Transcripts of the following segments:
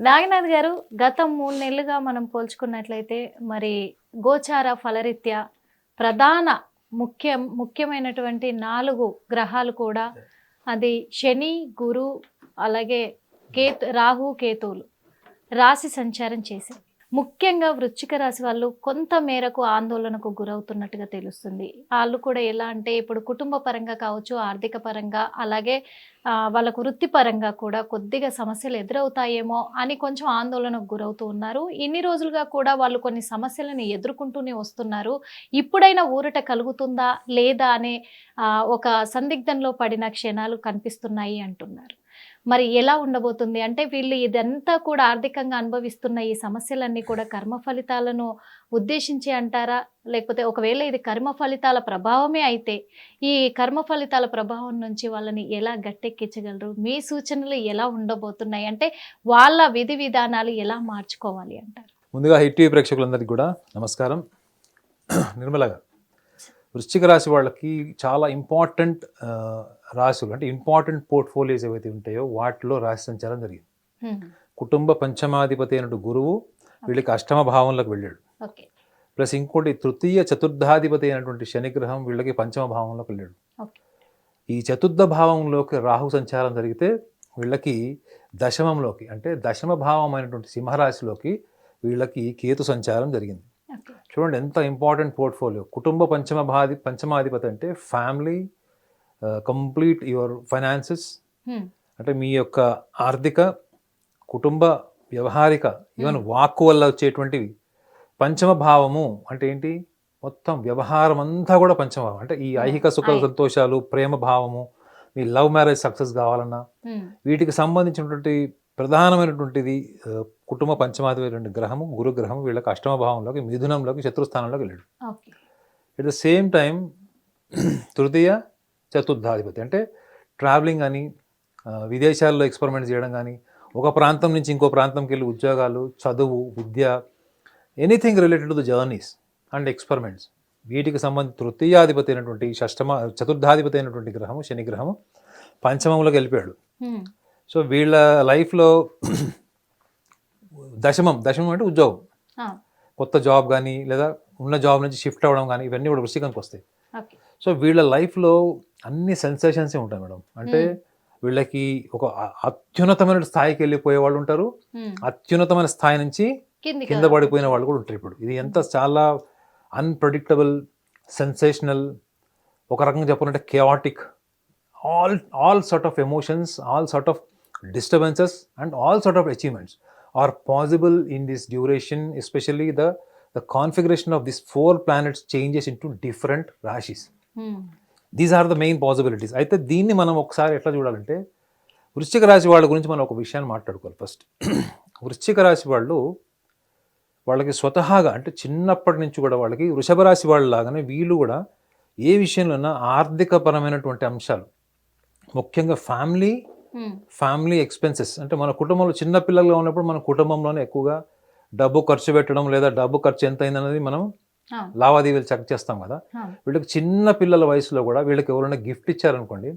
నాగనాథ్ గారు, గత 3 నెలలుగా మనం పోల్చుకున్నట్లయితే మరి గోచార ఫలరీత్యా ప్రధాన ముఖ్యమైనటువంటి 4 గ్రహాలు కూడా అది శని, గురు, అలాగే రాహు, కేతువులు రాశి సంచారం చేశాయి. ముఖ్యంగా వృశ్చిక రాశి వాళ్ళు కొంత మేరకు ఆందోళనకు గురవుతున్నట్టుగా తెలుస్తుంది. వాళ్ళు కూడా ఎలా అంటే ఇప్పుడు కుటుంబ పరంగా కావచ్చు, ఆర్థిక పరంగా, అలాగే వాళ్ళకు వృత్తిపరంగా కూడా కొద్దిగా సమస్యలు ఎదురవుతాయేమో అని కొంచెం ఆందోళనకు గురవుతూ ఉన్నారు. ఇన్ని రోజులుగా కూడా వాళ్ళు కొన్ని సమస్యలను ఎదుర్కొంటూనే వస్తున్నారు. ఇప్పుడైనా ఊరట కలుగుతుందా లేదా అనే ఒక సందిగ్ధంలో పడిన క్షణాలు కనిపిస్తున్నాయి అంటున్నారు. మరి ఎలా ఉండబోతుంది అంటే వీళ్ళు ఇదంతా కూడా ఆర్థికంగా అనుభవిస్తున్న ఈ సమస్యలన్నీ కూడా కర్మ ఫలితాలను ఉద్దేశించి అంటారా? లేకపోతే ఒకవేళ ఇది కర్మ ఫలితాల ప్రభావమే అయితే ఈ కర్మ ఫలితాల ప్రభావం నుంచి వాళ్ళని ఎలా గట్టెక్కించగలరు? మీ సూచనలు ఎలా ఉండబోతున్నాయి? అంటే వాళ్ళ విధి విధానాలు ఎలా మార్చుకోవాలి అంటారు? ముందుగా హిట్ టీవీ ప్రేక్షకులందరికీ కూడా నమస్కారం. నిర్మల గారు, వృశ్చిక రాశి వాళ్ళకి చాలా ఇంపార్టెంట్ రాశులు అంటే ఇంపార్టెంట్ పోర్ట్ఫోలియోస్ ఏవైతే ఉంటాయో వాటిలో రాశి సంచారం జరిగింది. కుటుంబ పంచమాధిపతి అయినట్టు గురువు వీళ్ళకి అష్టమ భావంలోకి వెళ్ళాడు. ప్లస్ ఇంకోటి తృతీయ చతుర్థాధిపతి అయినటువంటి శనిగ్రహం వీళ్ళకి పంచమ భావంలోకి వెళ్ళాడు. ఈ చతుర్థ భావంలోకి రాహు సంచారం జరిగితే వీళ్ళకి దశమంలోకి అంటే దశమ భావం అయినటువంటి సింహరాశిలోకి వీళ్ళకి కేతు సంచారం జరిగింది. చూడండి ఎంత ఇంపార్టెంట్ పోర్ట్ఫోలియో. కుటుంబ పంచమాధిపతి అంటే ఫ్యామిలీ, కంప్లీట్ యువర్ ఫైనాన్సెస్, అంటే మీ యొక్క ఆర్థిక, కుటుంబ, వ్యవహారిక, ఈవెన్ వాక్కు వల్ల వచ్చేటువంటివి. పంచమ భావము అంటే ఏంటి? మొత్తం వ్యవహారం అంతా కూడా పంచమభావం. అంటే ఈ ఐహిక సుఖ సంతోషాలు, ప్రేమ భావము, మీ లవ్ మ్యారేజ్ సక్సెస్ కావాలన్నా వీటికి సంబంధించినటువంటి ప్రధానమైనటువంటిది కుటుంబ పంచమాధిపతి గ్రహము గురుగ్రహం వీళ్ళకి అష్టమ భావంలోకి, మిథునంలోకి, శత్రుస్థానంలోకి వెళ్ళాడు. ఎట్ ద సేమ్ టైం తృతీయ చతుర్థాధిపతి అంటే ట్రావెలింగ్ అని, విదేశాల్లో ఎక్స్పెరిమెంట్ చేయడం కానీ, ఒక ప్రాంతం నుంచి ఇంకో ప్రాంతంకి వెళ్ళి ఉద్యోగాలు, చదువు, విద్య, anything related to the journeys and experiments, వీటికి సంబంధించి తృతీయాధిపతి అయినటువంటి చతుర్థాధిపతి అయినటువంటి గ్రహము శని గ్రహము పంచమంలోకి వెళ్ళిపోయాడు. సో వీళ్ళ లైఫ్లో దశమం అంటే ఉద్యోగం, కొత్త జాబ్ కానీ లేదా ఉన్న జాబ్ నుంచి షిఫ్ట్ అవ్వడం కానీ ఇవన్నీ కూడా వృశ్చికంకి వస్తాయి. సో వీళ్ళ లైఫ్లో అన్ని సెన్సేషన్సే ఉంటాయి మేడం. అంటే వీళ్ళకి ఒక అత్యున్నతమైన స్థాయికి వెళ్ళిపోయే వాళ్ళు ఉంటారు, అత్యున్నతమైన స్థాయి నుంచి కింద పడిపోయిన వాళ్ళు కూడా ఉంటారు. ఇప్పుడు ఇది ఎంత చాలా అన్ప్రెడిక్టబుల్, సెన్సేషనల్, ఒక రకంగా చెప్పాలంటే chaotic, all sort of emotions, all sort of disturbances and all sort of achievements are possible in this duration, especially the configuration of these 4 planets changes into different rashis. These are the main possibilities. అయితే దీన్ని మనం ఒకసారి ఎట్లా చూడాలంటే వృశ్చిక రాశి వాళ్ళ గురించి మనం ఒక విషయాన్ని మాట్లాడుకోవాలి. ఫస్ట్ వృశ్చిక రాశి వాళ్ళకి స్వతహాగా అంటే చిన్నప్పటి నుంచి కూడా వాళ్ళకి వృషభ రాశి వాళ్ళ లాగానే వీళ్ళు కూడా ఏ విషయంలోనా ఆర్థిక పరమైనటువంటి అంశాలు, ముఖ్యంగా ఫ్యామిలీ ఎక్స్పెన్సెస్, అంటే మన కుటుంబంలో చిన్న పిల్లలుగా ఉన్నప్పుడు మన కుటుంబంలోనే ఎక్కువగా డబ్బు ఖర్చు పెట్టడం లేదా డబ్బు ఖర్చు ఎంత అయిందనేది మనం లావాదేవీలు చెక్ చేస్తాం కదా. వీళ్ళకి చిన్న పిల్లల వయసులో కూడా వీళ్ళకి ఎవరైనా గిఫ్ట్ ఇచ్చారనుకోండి,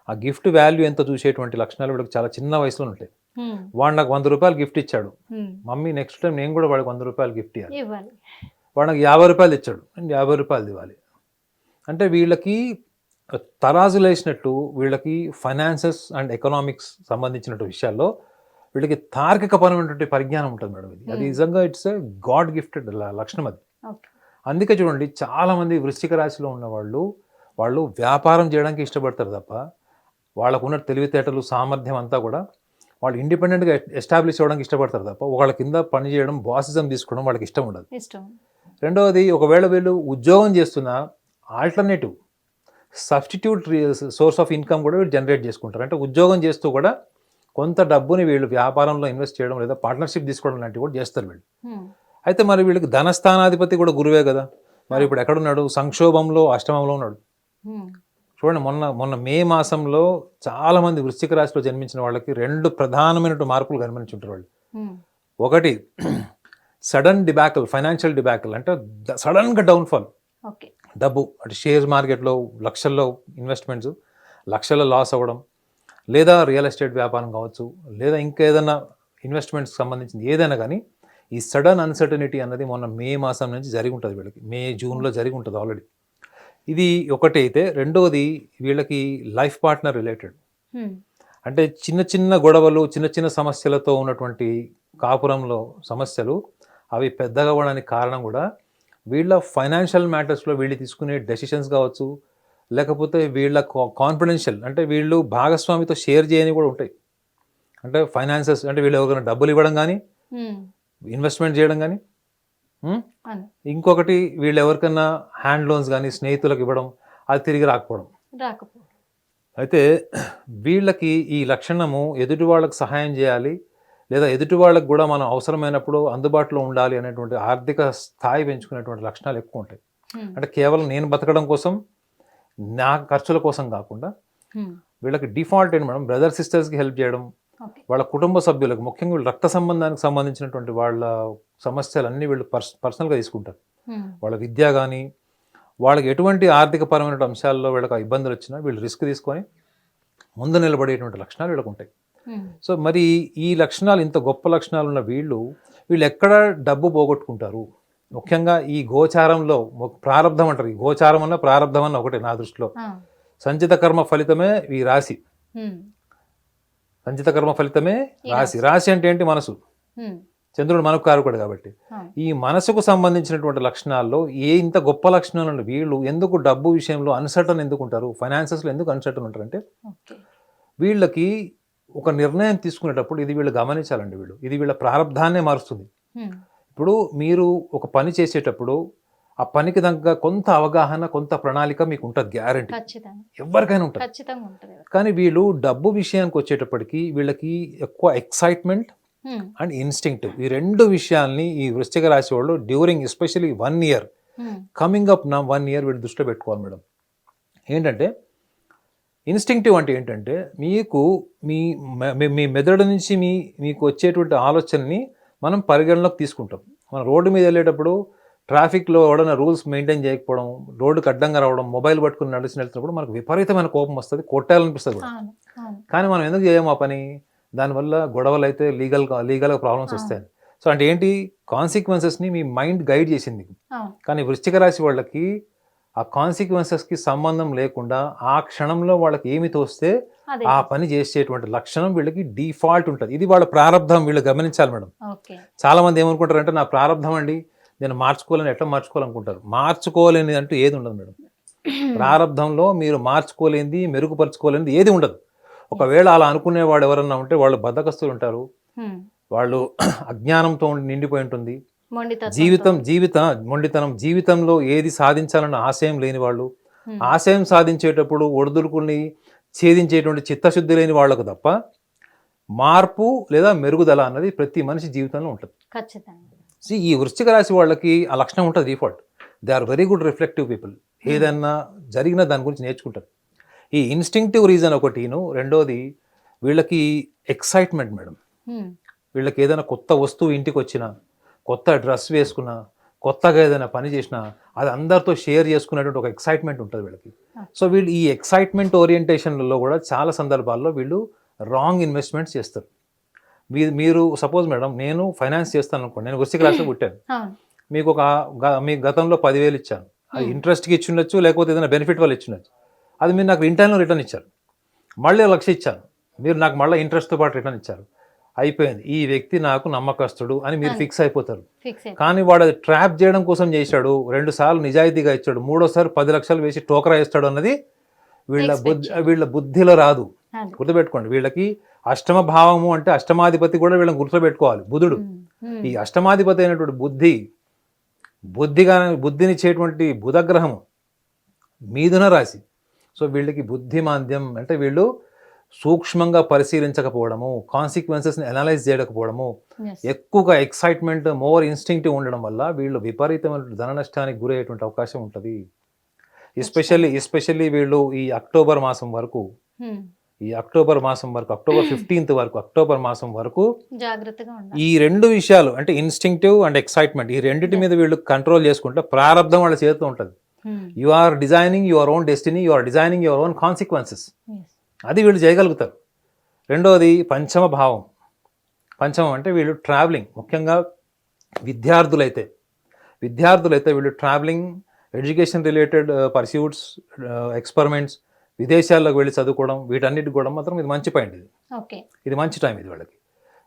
ఆ గిఫ్ట్ వాల్యూ ఎంత చూసేటువంటి లక్షణాలు వీళ్ళకి చాలా చిన్న వయసులో ఉంటాయి. వాడు నాకు 100 రూపాయలు గిఫ్ట్ ఇచ్చాడు, మమ్మీ నెక్స్ట్ టైం నేను కూడా వాడికి 100 రూపాయలు గిఫ్ట్ ఇవ్వాలి. వాడు నాకు 50 రూపాయలు ఇచ్చాడు, నేను 50 రూపాయలు ఇవ్వాలి. అంటే వీళ్ళకి తరాజులు వేసినట్టు వీళ్ళకి ఫైనాన్సెస్ అండ్ ఎకనామిక్స్ సంబంధించినట్టు విషయాల్లో వీళ్ళకి తార్కికపరమైనటువంటి పరిజ్ఞానం ఉంటుంది మేడం. అది నిజంగా ఇట్స్ ఎ గాడ్ గిఫ్టెడ్ లక్షణం అది. అందుకే చూడండి చాలా మంది వృశ్చిక రాశిలో ఉన్న వాళ్ళు వ్యాపారం చేయడానికి ఇష్టపడతారు తప్ప వాళ్ళకున్న తెలివితేటలు, సామర్థ్యం అంతా కూడా వాళ్ళు ఇండిపెండెంట్గా ఎస్టాబ్లిష్ అవ్వడానికి ఇష్టపడతారు తప్ప వాళ్ళ కింద పని చేయడం, బాసిజం తీసుకోవడం వాళ్ళకి ఇష్టం ఉండదు. రెండవది, ఒకవేళ వీళ్ళు ఉద్యోగం చేస్తున్న alternative substitute source of income కూడా వీళ్ళు జనరేట్ చేసుకుంటారు. అంటే ఉద్యోగం చేస్తూ కూడా కొంత డబ్బుని వీళ్ళు వ్యాపారంలో ఇన్వెస్ట్ చేయడం లేదా పార్ట్నర్షిప్ తీసుకోవడం లాంటివి కూడా చేస్తారు వీళ్ళు. అయితే మరి వీళ్ళకి ధనస్థానాధిపతి కూడా గురువే కదా. మరి ఇప్పుడు ఎక్కడున్నాడు? సంక్షోభంలో, అష్టమంలో ఉన్నాడు. చూడండి, మొన్న మే మాసంలో చాలా మంది వృశ్చిక రాశిలో జన్మించిన వాళ్ళకి 2 ప్రధానమైన మార్పులు కనిపించుంటారు వాళ్ళు. ఒకటి సడన్ డిబాకల్, ఫైనాన్షియల్ డిబాకల్, అంటే సడన్గా డౌన్ఫాల్. డబ్బు అంటే షేర్ మార్కెట్లో లక్షల్లో ఇన్వెస్ట్మెంట్స్, లక్షల్లో లాస్ అవ్వడం, లేదా రియల్ ఎస్టేట్ వ్యాపారం కావచ్చు, లేదా ఇంకా ఏదైనా ఇన్వెస్ట్మెంట్స్ సంబంధించింది ఏదైనా కానీ ఈ సడన్ అన్సర్టనిటీ అన్నది మొన్న మే మాసం నుంచి జరిగి ఉంటుంది వీళ్ళకి, మే జూన్లో జరిగి ఉంటుంది ఆల్రెడీ. ఇది ఒకటి అయితే, రెండవది వీళ్ళకి లైఫ్ పార్ట్నర్ రిలేటెడ్. అంటే చిన్న చిన్న గొడవలు, చిన్న చిన్న సమస్యలతో ఉన్నటువంటి కాపురంలో సమస్యలు అవి పెద్దగా అవ్వడానికి కారణం కూడా వీళ్ళ ఫైనాన్షియల్ మ్యాటర్స్లో వీళ్ళు తీసుకునే డెసిషన్స్ కావచ్చు, లేకపోతే వీళ్ళ కాన్ఫిడెన్షియల్ అంటే వీళ్ళు భాగస్వామితో షేర్ చేయని కూడా ఉంటాయి. అంటే ఫైనాన్సెస్ అంటే వీళ్ళు ఎవరికైనా డబ్బులు ఇవ్వడం కానీ, ఇన్వెస్ట్మెంట్ చేయడం కానీ, ఇంకొకటి వీళ్ళు ఎవరికైనా హ్యాండ్ లోన్స్ కానీ స్నేహితులకు ఇవ్వడం, అది తిరిగి రాకపోవడం. అయితే వీళ్ళకి ఈ లక్షణము ఎదుటి వాళ్ళకి సహాయం చేయాలి, లేదా ఎదుటి వాళ్ళకి కూడా మనం అవసరమైనప్పుడు అందుబాటులో ఉండాలి అనేటువంటి ఆర్థిక స్థాయి పెంచుకునేటువంటి లక్షణాలు ఎక్కువ ఉంటాయి. అంటే కేవలం నేను బతకడం కోసం, నా ఖర్చుల కోసం కాకుండా వీళ్ళకి డిఫాల్ట్ ఏంటి మేడం, బ్రదర్ సిస్టర్స్కి హెల్ప్ చేయడం, వాళ్ళ కుటుంబ సభ్యులకు ముఖ్యంగా వీళ్ళు రక్త సంబంధానికి సంబంధించినటువంటి వాళ్ళ సమస్యలన్నీ వీళ్ళు పర్సనల్గా తీసుకుంటారు. వాళ్ళ విద్య కానీ, వాళ్ళకి ఎటువంటి ఆర్థిక పరమైన అంశాల్లో వీళ్ళకి ఇబ్బందులు వచ్చినా వీళ్ళు రిస్క్ తీసుకొని ముందు నిలబడేటువంటి లక్షణాలు వీళ్ళకు ఉంటాయి. సో మరి ఈ లక్షణాలు, ఇంత గొప్ప లక్షణాలు ఉన్న వీళ్ళు ఎక్కడ డబ్బు పోగొట్టుకుంటారు? ముఖ్యంగా ఈ గోచారంలో ప్రారంధం అంటారు, ఈ గోచారం అన్న ప్రారంధం అన్న ఒకటే నా దృష్టిలో. సంచిత కర్మ ఫలితమే ఈ రాశి, సంచిత కర్మ ఫలితమే రాశి. రాశి అంటే ఏంటి? మనసు. చంద్రుడు మనకు కారకుడు కాబట్టి ఈ మనసుకు సంబంధించినటువంటి లక్షణాల్లో ఇంత గొప్ప లక్షణాలు ఉన్న వీళ్ళు ఎందుకు డబ్బు విషయంలో అన్సర్టన్ ఎందుకు ఉంటారు, ఫైనాన్సెస్లో ఎందుకు అన్సర్టన్ ఉంటారు అంటే, వీళ్ళకి ఒక నిర్ణయం తీసుకునేటప్పుడు ఇది వీళ్ళు గమనించాలండి. ఇది వీళ్ళ ప్రారంధాన్నే మారుస్తుంది. ఇప్పుడు మీరు ఒక పని చేసేటప్పుడు ఆ పనికి దగ్గర కొంత అవగాహన, కొంత ప్రణాళిక మీకు ఉంటుంది, గ్యారంటీ, ఎవరికైనా ఉంటుంది. కానీ వీళ్ళు డబ్బు విషయానికి వచ్చేటప్పటికి వీళ్ళకి ఎక్కువ ఎక్సైట్మెంట్ అండ్ ఇన్స్టింక్టివ్, ఈ రెండు విషయాల్ని ఈ వృశ్చిక రాశి వాళ్ళు during especially 1 year, coming up నా 1 year వీళ్ళు దృష్టిలో పెట్టుకోవాలి మేడం. ఏంటంటే ఇన్స్టింక్టివ్ అంటే ఏంటంటే, మీకు మీ మెదడు నుంచి మీకు వచ్చేటువంటి ఆలోచనని మనం పరిగణలోకి తీసుకుంటాం. మనం రోడ్డు మీద వెళ్ళేటప్పుడు ట్రాఫిక్లో ఎవడన్నా రూల్స్ మెయింటైన్ చేయకపోవడం, రోడ్డుకి అడ్డంగా రావడం, మొబైల్ పట్టుకుని వెళ్తున్నప్పుడు మనకు విపరీతమైన కోపం వస్తుంది, కొట్టాలనిపిస్తుంది కూడా. కానీ మనం ఎందుకు చేయము ఆ పని? దానివల్ల గొడవలు అయితే లీగల్గా ప్రాబ్లమ్స్ వస్తాయి. సో అంటే ఏంటి, కాన్సిక్వెన్సెస్ని మీ మైండ్ గైడ్ చేసింది. కానీ వృశ్చిక రాశి వాళ్ళకి ఆ కాన్సిక్వెన్సెస్కి సంబంధం లేకుండా ఆ క్షణంలో వాళ్ళకి ఏమి తోస్తే ఆ పని చేసేటువంటి లక్షణం వీళ్ళకి డిఫాల్ట్ ఉంటుంది. ఇది వాళ్ళ ప్రారంధం, వీళ్ళు గమనించాలి మేడం. చాలా మంది ఏమనుకుంటారు అంటే, నా ప్రారంధం అండి, నేను మార్చుకోలేని, ఎట్లా మార్చుకోవాలనుకుంటారు. మార్చుకోలేని అంటూ ఏది ఉండదు మేడం. ప్రారంధంలో మీరు మార్చుకోలేనిది, మెరుగుపరచుకోలేనిది ఏది ఉండదు. ఒకవేళ అలా అనుకునేవాడు ఎవరన్నా ఉంటే వాళ్ళు బద్ధకస్తులు ఉంటారు, వాళ్ళు అజ్ఞానంతో నిండిపోయి ఉంటుంది, మొండితనం, జీవితంలో ఏది సాధించాలన్న ఆశయం లేని వాళ్ళు, ఆశయం సాధించేటప్పుడు ఒడిదుడుకుల్ని ఛేదించేటువంటి చిత్తశుద్ధి లేని వాళ్ళకు తప్ప మార్పు లేదా మెరుగుదల అన్నది ప్రతి మనిషి జీవితంలో ఉంటుంది. ఈ వృశ్చిక రాశి వాళ్ళకి ఆ లక్షణం ఉంటుంది default. They are very good reflective people. ఏదన్నా జరిగినా దాని గురించి నేర్చుకుంటారు. ఈ ఇన్స్టింక్టివ్ రీజన్ ఒకటిను, రెండోది వీళ్ళకి ఎక్సైట్మెంట్ మేడం. వీళ్ళకి ఏదైనా కొత్త వస్తువు ఇంటికి వచ్చినా, కొత్త డ్రెస్ వేసుకున్నా, కొత్తగా ఏదైనా పని చేసినా అది అందరితో షేర్ చేసుకునేటువంటి ఒక ఎక్సైట్మెంట్ ఉంటుంది వీళ్ళకి. సో వీళ్ళు ఈ ఎక్సైట్మెంట్ ఓరియంటేషన్లలో కూడా చాలా సందర్భాల్లో వీళ్ళు రాంగ్ ఇన్వెస్ట్మెంట్స్ చేస్తారు. మీరు సపోజ్ మేడం, నేను ఫైనాన్స్ చేస్తాను అనుకోండి, నేను వృశ్చిక రాశిలో పుట్టాను, మీకు మీ గతంలో 10,000 ఇచ్చాను, అది ఇంట్రెస్ట్కి ఇచ్చిండొచ్చు, లేకపోతే ఏదైనా బెనిఫిట్ వల్ల ఇచ్చిండొచ్చు. అది మీరు నాకు రిటర్న్లో రిటర్న్ ఇచ్చారు. మళ్ళీ 1,00,000 ఇచ్చాను, మీరు నాకు మళ్ళీ ఇంట్రెస్ట్తో పాటు రిటర్న్ ఇచ్చారు. అయిపోయింది, ఈ వ్యక్తి నాకు నమ్మకస్తుడు అని మీరు ఫిక్స్ అయిపోతారు. కానీ వాడు అది ట్రాప్ చేయడం కోసం చేశాడు, 2 సార్లు నిజాయితీగా ఇచ్చాడు, 3వసారి 10 లక్షలు వేసి టోకరా వేస్తాడు అన్నది వీళ్ళ బుద్ధిలో రాదు. గుర్తుపెట్టుకోండి, వీళ్ళకి అష్టమ భావము అంటే అష్టమాధిపతి కూడా వీళ్ళని గుర్తుపెట్టుకోవాలి, బుధుడు. ఈ అష్టమాధిపతి అయినటువంటి బుద్ధినిచ్చేటువంటి బుధగ్రహము మిథున రాశి. సో వీళ్ళకి బుద్ధిమాంద్యం అంటే వీళ్ళు సూక్ష్మంగా పరిశీలించకపోవడము, కాన్సిక్వెన్సెస్ని అనలైజ్ చేయకపోవడము, ఎక్కువగా ఎక్సైట్మెంట్, మోర్ ఇన్స్టింక్టివ్ ఉండడం వల్ల వీళ్ళు విపరీతమైన ధన నష్టానికి గురయ్యేటువంటి అవకాశం ఉంటుంది. ఎస్పెషల్లీ వీళ్ళు ఈ అక్టోబర్ మాసం వరకు, అక్టోబర్ 15th వరకు, అక్టోబర్ మాసం వరకు ఈ 2 విషయాలు అంటే ఇన్స్టింక్టివ్ అండ్ ఎక్సైట్మెంట్, ఈ రెండింటి మీద వీళ్ళు కంట్రోల్ చేసుకుంటే ప్రారంధం వాళ్ళ చేతితో ఉంటుంది. You are designing your own destiny, you are designing your own consequences, అది వీళ్ళు చేయగలుగుతారు. రెండోది పంచమ భావం, పంచమం అంటే వీళ్ళు ట్రావెలింగ్, ముఖ్యంగా విద్యార్థులైతే వీళ్ళు travelling, education related pursuits, experiments, విదేశాల్లోకి వెళ్ళి చదువుకోవడం, వీటన్నిటికి కూడా మాత్రం ఇది మంచి పాయింట్. ఇది మంచి టైం ఇది వాళ్ళకి.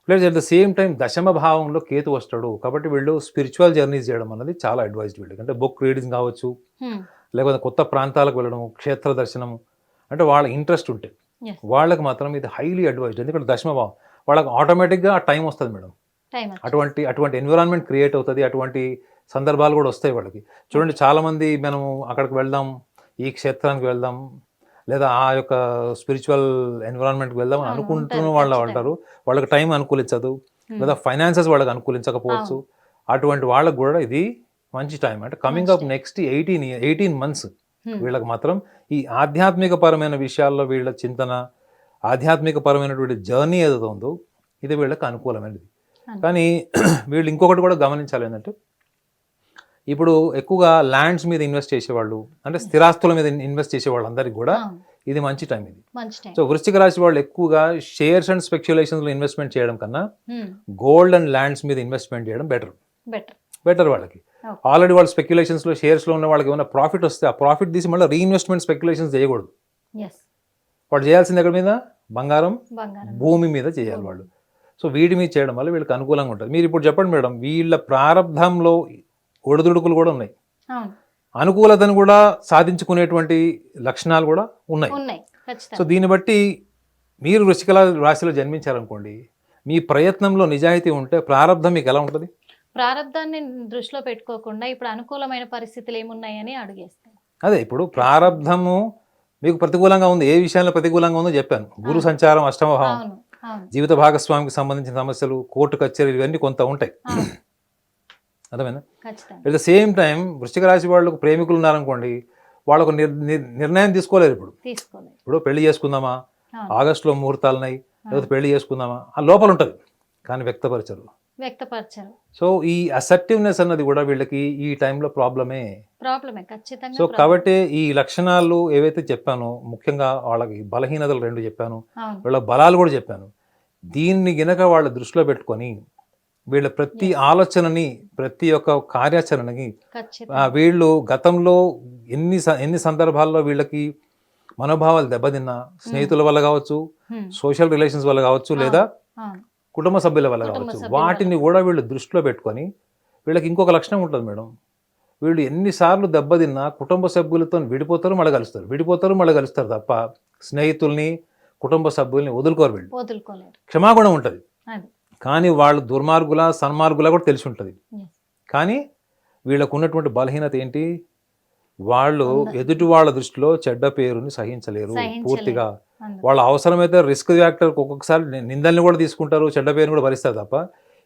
Plus at the same time దశమ భావంలో కేతు వస్తాడు కాబట్టి వీళ్ళు స్పిరిచువల్ జర్నీస్ చేయడం అన్నది చాలా అడ్వైజ్డ్ వీళ్ళకి. అంటే బుక్ రీడింగ్ కావచ్చు, లేకపోతే కొత్త ప్రాంతాలకు వెళ్ళడం, క్షేత్ర దర్శనం, అంటే వాళ్ళ ఇంట్రెస్ట్ ఉంటే వాళ్ళకి మాత్రం ఇది హైలీ అడ్వైజ్డ్. ఎందుకంటే దశమ భావం వాళ్ళకి ఆటోమేటిక్గా ఆ టైం వస్తుంది మేడం. అటువంటి ఎన్విరాన్మెంట్ క్రియేట్ అవుతుంది, అటువంటి సందర్భాలు కూడా వస్తాయి వాళ్ళకి. చూడండి, చాలామంది మనం అక్కడికి వెళ్దాం, ఈ క్షేత్రానికి వెళ్దాం, లేదా ఆ యొక్క స్పిరిచువల్ ఎన్విరాన్మెంట్కి వెళ్దాం అని అనుకుంటున్న వాళ్ళు అంటారు, వాళ్ళకి టైం అనుకూలించదు, లేదా ఫైనాన్సెస్ వాళ్ళకి అనుకూలించకపోవచ్చు. అటువంటి వాళ్ళకు కూడా ఇది మంచి టైం. అంటే కమింగ్ అప్ నెక్స్ట్ 18 months వీళ్ళకి మాత్రం ఈ ఆధ్యాత్మిక పరమైన విషయాల్లో వీళ్ళ చింతన, ఆధ్యాత్మిక పరమైనటువంటి జర్నీ ఏదైతే ఉందో ఇది వీళ్ళకి అనుకూలమైనది. కానీ వీళ్ళు ఇంకొకటి కూడా గమనించాలి ఏంటంటే, ఇప్పుడు ఎక్కువగా ల్యాండ్స్ మీద ఇన్వెస్ట్ చేసేవాళ్ళు, అంటే స్థిరాస్తుల మీద ఇన్వెస్ట్ చేసే వాళ్ళందరికీ కూడా ఇది మంచి టైం ఇది. సో వృశ్చిక రాశి వాళ్ళు ఎక్కువగా షేర్స్ అండ్ స్పెక్యులేషన్స్ లో ఇన్వెస్ట్మెంట్ చేయడం కన్నా గోల్డ్ అండ్ ల్యాండ్స్ మీద ఇన్వెస్ట్మెంట్ చేయడం బెటర్ వాళ్ళకి. ఆల్రెడీ వాళ్ళు స్పెక్యులేషన్స్ లో, షేర్స్ లో ఉన్న వాళ్ళకి ఏమైనా ప్రాఫిట్ వస్తే ఆ ప్రాఫిట్ తీసి మళ్ళీ రీఇన్వెస్ట్మెంట్ స్పెక్యులేషన్స్ చేయకూడదు. వాళ్ళు చేయాల్సింది ఎక్కడ మీద? బంగారం, భూమి మీద చేయాలి వాళ్ళు. సో వీటి మీద చేయడం వల్ల వీళ్ళకి అనుకూలంగా ఉంటుంది. మీరు ఇప్పుడు చెప్పండి మేడం, వీళ్ళ ప్రారంభంలో ఒడిదుడుకులు కూడా ఉన్నాయి, అనుకూలతను కూడా సాధించుకునేటువంటి లక్షణాలు కూడా ఉన్నాయి. సో దీన్ని బట్టి మీరు వృశ్చిక రాశిలో జన్మించారనుకోండి, మీ ప్రయత్నంలో నిజాయితీ ఉంటే ప్రారంధం మీకు ఎలా ఉంటుంది? ప్రారంధాన్ని దృష్టిలో పెట్టుకోకుండా ఇప్పుడు అనుకూలమైన పరిస్థితులు ఏమున్నాయని అడిగేస్తాం. అదే ఇప్పుడు ప్రారంధము మీకు ప్రతికూలంగా ఉంది, ఏ విషయంలో ప్రతికూలంగా ఉందో చెప్పాను. గురు సంచారం, అష్టమ భావం, జీవిత భాగస్వామికి సంబంధించిన సమస్యలు, కోర్టు కచేరీలు, ఇవన్నీ కొంత ఉంటాయి. అర్థమైనా? అట్ ద సేమ్ టైం వృశ్చిక రాశి వాళ్ళకు ప్రేమికులు ఉన్నారనుకోండి, వాళ్ళకు నిర్ణయం తీసుకోలేరు. ఇప్పుడు పెళ్లి చేసుకుందామా, ఆగస్టులో ముహూర్తాలున్నాయి, లేకపోతే పెళ్లి చేసుకుందామా, ఆ లోపల ఉంటుంది కానీ వ్యక్తపరచరు. సో ఈ అసర్టివ్నెస్ అన్నది కూడా వీళ్ళకి ఈ టైంలో ప్రాబ్లమే. సో కాబట్టి ఈ లక్షణాలు ఏవైతే చెప్పానో, ముఖ్యంగా వాళ్ళకి బలహీనతలు 2 చెప్పాను, వీళ్ళ బలాలు కూడా చెప్పాను. దీన్ని గినక వాళ్ళ దృష్టిలో పెట్టుకొని వీళ్ళ ప్రతి ఆలోచనని, ప్రతి ఒక్క కార్యాచరణని వీళ్ళు గతంలో ఎన్ని సందర్భాల్లో వీళ్ళకి మనోభావాలు దెబ్బతిన్నా, స్నేహితుల వల్ల కావచ్చు, సోషల్ రిలేషన్స్ వల్ల కావచ్చు, లేదా కుటుంబ సభ్యుల వల్ల కావచ్చు, వాటిని కూడా వీళ్ళు దృష్టిలో పెట్టుకొని, వీళ్ళకి ఇంకొక లక్షణం ఉంటుంది మేడం, వీళ్ళు ఎన్నిసార్లు దెబ్బతిన్నా కుటుంబ సభ్యులతో విడిపోతారు మళ్ళీ కలుస్తారు తప్ప స్నేహితుల్ని, కుటుంబ సభ్యుల్ని వదులుకోరు. వీళ్ళు క్షమాగుణం ఉంటుంది, కానీ వాళ్ళు దుర్మార్గుల, సన్మార్గుల కూడా తెలిసి ఉంటుంది. కానీ వీళ్ళకు ఉన్నటువంటి బలహీనత ఏంటి? వాళ్ళు ఎదుటి వాళ్ళ దృష్టిలో చెడ్డ పేరుని సహించలేరు పూర్తిగా. వాళ్ళ అవసరమైతే రిస్క్ ఫ్యాక్టర్ ఒక్కొక్కసారి నిందల్ని కూడా తీసుకుంటారు, చెడ్డ పేరుని కూడా భరిస్తారు తప్ప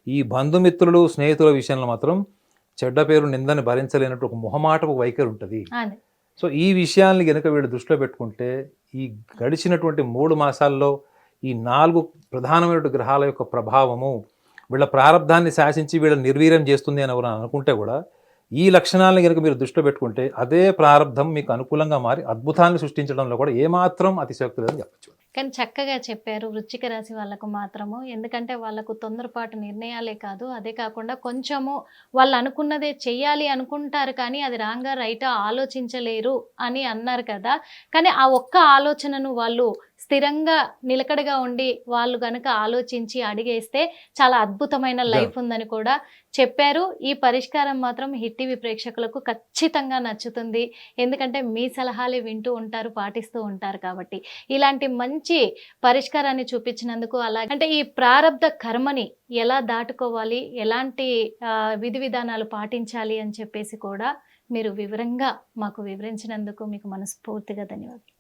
ఈ బంధుమిత్రులు, స్నేహితుల విషయంలో మాత్రం చెడ్డ పేరు, నిందని భరించలేనట్టు ఒక మొహమాటపు వైఖరి ఉంటుంది. సో ఈ విషయాల్ని కనుక వీళ్ళు దృష్టిలో పెట్టుకుంటే ఈ గడిచినటువంటి 3 మాసాల్లో ఈ 4 ప్రధానమైన గ్రహాల యొక్క ప్రభావము వీళ్ళ ప్రారంధాన్ని శాసించి వీళ్ళ నిర్వీర్యం చేస్తుంది అని ఎవరు అనుకుంటే కూడా, ఈ లక్షణాలను కనుక మీరు దృష్టిలో పెట్టుకుంటే అదే ప్రారంధం మీకు అనుకూలంగా మారి అద్భుతాన్ని సృష్టించడంలో కూడా ఏమాత్రం అతిశయోక్తి లేదని చెప్పచ్చు. కానీ చక్కగా చెప్పారు వృశ్చిక రాశి వాళ్ళకు మాత్రము. ఎందుకంటే వాళ్ళకు తొందరపాటు నిర్ణయాలే కాదు, అదే కాకుండా కొంచెము వాళ్ళు అనుకున్నదే చెయ్యాలి అనుకుంటారు కానీ అది రాంగా రైటా ఆలోచించలేరు అని అన్నారు కదా. కానీ ఆ ఒక్క ఆలోచనను వాళ్ళు స్థిరంగా నిలకడగా ఉండి వాళ్ళు గనక ఆలోచించి అడిగేస్తే చాలా అద్భుతమైన లైఫ్ ఉందని కూడా చెప్పారు. ఈ పరిష్కారం మాత్రం హిట్ టీవీ ప్రేక్షకులకు ఖచ్చితంగా నచ్చుతుంది. ఎందుకంటే మీ సలహాలే వింటూ ఉంటారు, పాటిస్తూ ఉంటారు కాబట్టి ఇలాంటి మంచి పరిష్కారాన్ని చూపించినందుకు, అలాగే అంటే ఈ ప్రారబ్ధ కర్మని ఎలా దాటుకోవాలి, ఎలాంటి విధి విధానాలు పాటించాలి అని చెప్పేసి కూడా మీరు వివరంగా మాకు వివరించినందుకు మీకు మనస్ఫూర్తిగా ధన్యవాదాలు.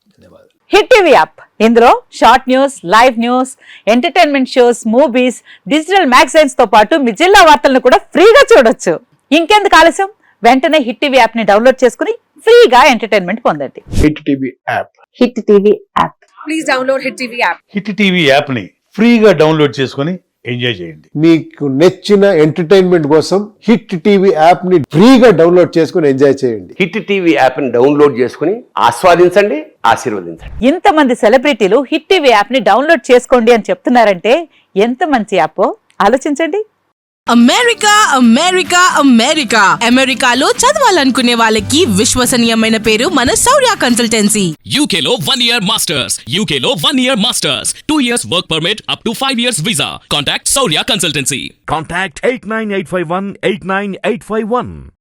హిట్ టీవీ యాప్, ఇందులో short news, live news, entertainment shows, movies, digital magazines తో పాటు మీ జిల్లా వార్తలను కూడా ఫ్రీగా చూడొచ్చు. ఇంకెందుకు ఆలస్యం, వెంటనే హిట్ టీవీ యాప్ ని డౌన్లోడ్ చేసుకుని ఫ్రీగా ఎంటర్టైన్మెంట్ పొందండి. Hit TV app. Hit TV app. Please download hit TV app. Hit TV app ని ఫ్రీగా డౌన్లోడ్ చేసుకుని ఎంజాయ్ చేయండి. మీకు నచ్చిన ఎంటర్టైన్మెంట్ కోసం హిట్ టీవీ యాప్ ని ఫ్రీగా డౌన్లోడ్ చేసుకుని ఎంజాయ్ చేయండి. హిట్ టీవీ యాప్ ని డౌన్లోడ్ చేసుకుని ఆస్వాదించండి, ఆశీర్వదించండి. ఇంతమంది సెలబ్రిటీలు హిట్ టీవీ యాప్ ని డౌన్లోడ్ చేసుకోండి అని చెప్తున్నారంటే ఎంత మంచి యాప్. ఆలోచించండి. అమెరికా అమెరికా అమెరికా అమెరికాలో చదవాలనుకునే వాళ్ళకి విశ్వసనీయమైన పేరు మన శౌర్య కన్సల్టెన్సీ. UK లో 1 year masters. UK లో 1 year masters. 2 years work permit up to 5 years visa. Contact Saurya Consultancy. Contact 89851 89851.